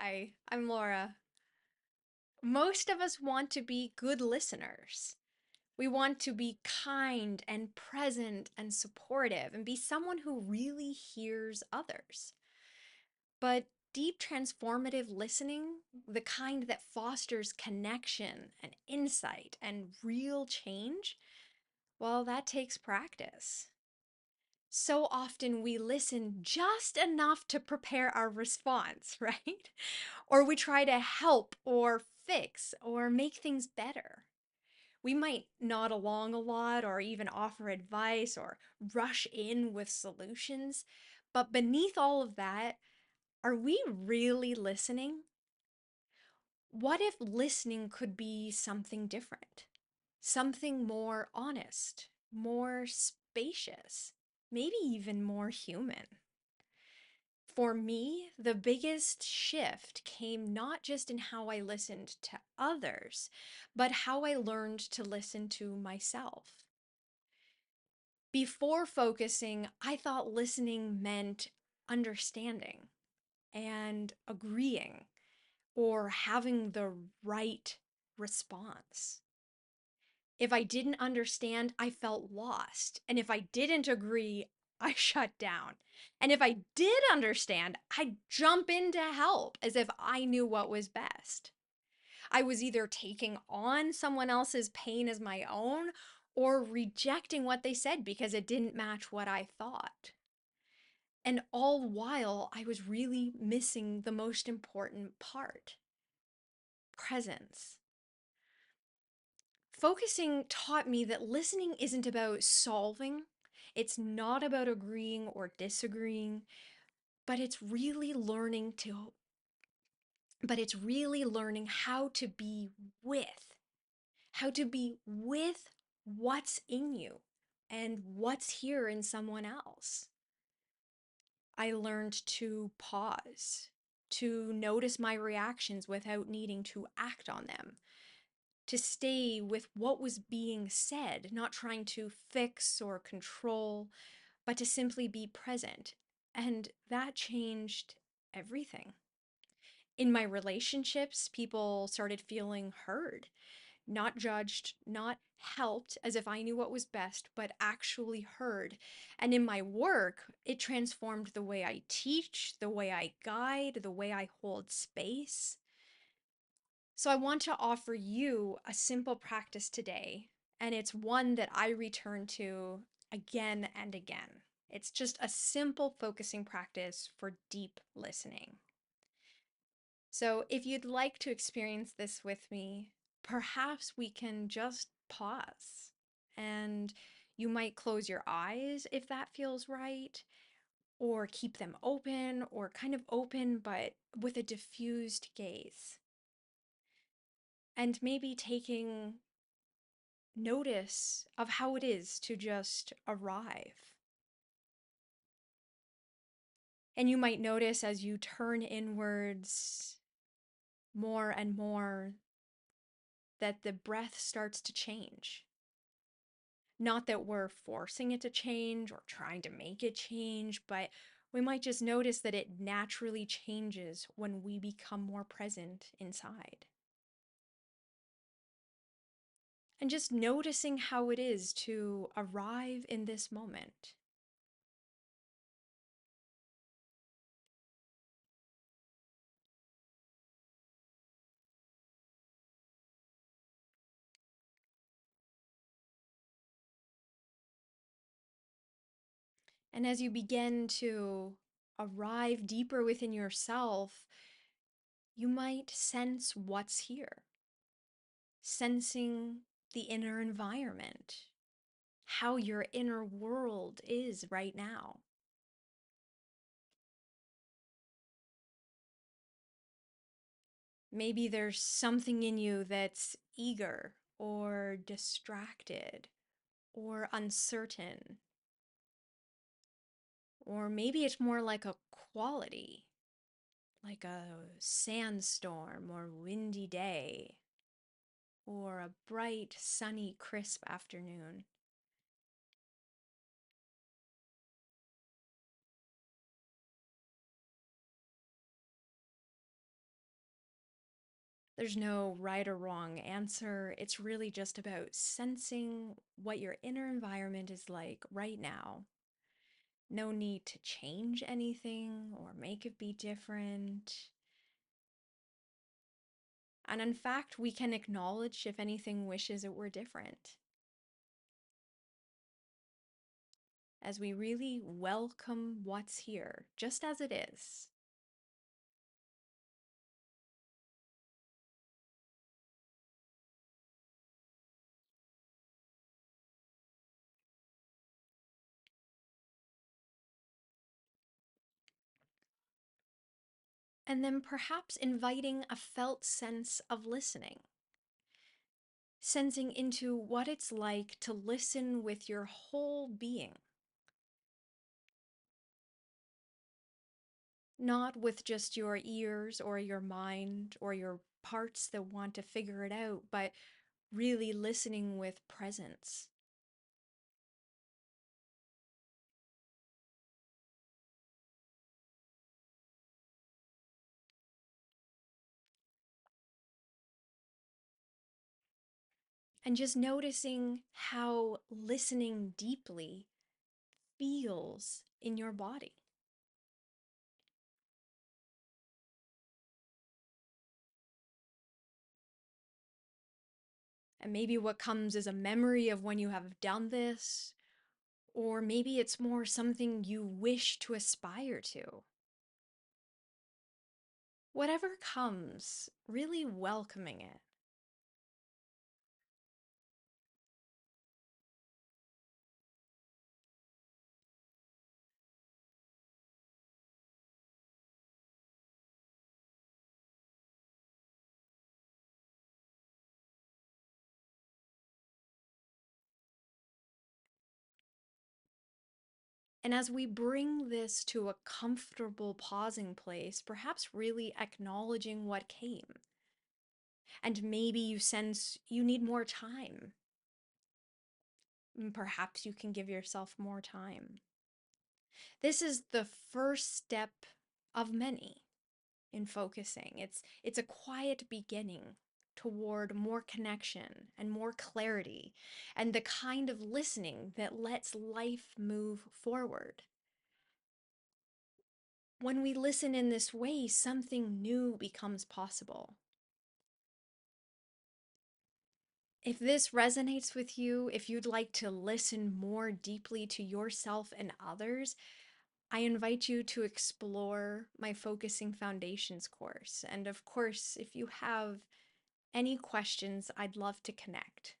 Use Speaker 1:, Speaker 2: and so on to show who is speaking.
Speaker 1: Hi, I'm Laura. Most of us want to be good listeners. We want to be kind and present and supportive and be someone who really hears others. But deep transformative listening, the kind that fosters connection and insight and real change, well, that takes practice. So often we listen just enough to prepare our response, right? Or we try to help or fix or make things better. We might nod along a lot or even offer advice or rush in with solutions. But beneath all of that, are we really listening? What if listening could be something different? Something more honest, more spacious, maybe even more human? For me, the biggest shift came not just in how I listened to others, but how I learned to listen to myself. Before focusing, I thought listening meant understanding and agreeing or having the right response. If I didn't understand, I felt lost. And if I didn't agree, I shut down. And if I did understand, I'd jump in to help as if I knew what was best. I was either taking on someone else's pain as my own or rejecting what they said because it didn't match what I thought. And all while, I was really missing the most important part: presence. Focusing taught me that listening isn't about solving, it's not about agreeing or disagreeing, but it's really learning to but it's really learning with, how to be with what's in you and what's here in someone else. I learned to pause, to notice my reactions without needing to act on them, to stay with what was being said, not trying to fix or control, but to simply be present. And that changed everything. In my relationships, people started feeling heard, not judged, not helped as if I knew what was best, but actually heard. And in my work, it transformed the way I teach, the way I guide, the way I hold space. So I want to offer you a simple practice today, and it's one that I return to again and again. It's just a simple focusing practice for deep listening. So if you'd like to experience this with me, perhaps we can just pause, and you might close your eyes if that feels right, or keep them open or kind of open but with a diffused gaze. And maybe taking notice of how it is to just arrive. And you might notice as you turn inwards more and more that the breath starts to change. Not that we're forcing it to change or trying to make it change, but we might just notice that it naturally changes when we become more present inside. And just noticing how it is to arrive in this moment. And as you begin to arrive deeper within yourself, you might sense what's here, sensing the inner environment, how your inner world is right now. Maybe there's something in you that's eager or distracted or uncertain. Or maybe it's more like a quality, like a sandstorm or windy day or a bright, sunny, crisp afternoon. There's no right or wrong answer. It's really just about sensing what your inner environment is like right now. No need to change anything or make it be different. And in fact, we can acknowledge if anything wishes it were different, as we really welcome what's here, just as it is. And then perhaps inviting a felt sense of listening, sensing into what it's like to listen with your whole being, not with just your ears or your mind or your parts that want to figure it out, but really listening with presence. And just noticing how listening deeply feels in your body. And maybe what comes is a memory of when you have done this, or maybe it's more something you wish to aspire to. Whatever comes, really welcoming it. And as we bring this to a comfortable pausing place, perhaps really acknowledging what came. And maybe you sense you need more time. Perhaps you can give yourself more time. This is the first step of many in focusing. It's a quiet beginning toward more connection and more clarity and the kind of listening that lets life move forward. When we listen in this way, something new becomes possible. If this resonates with you, if you'd like to listen more deeply to yourself and others, I invite you to explore my Focusing Foundations course. And of course, if you have any questions, I'd love to connect.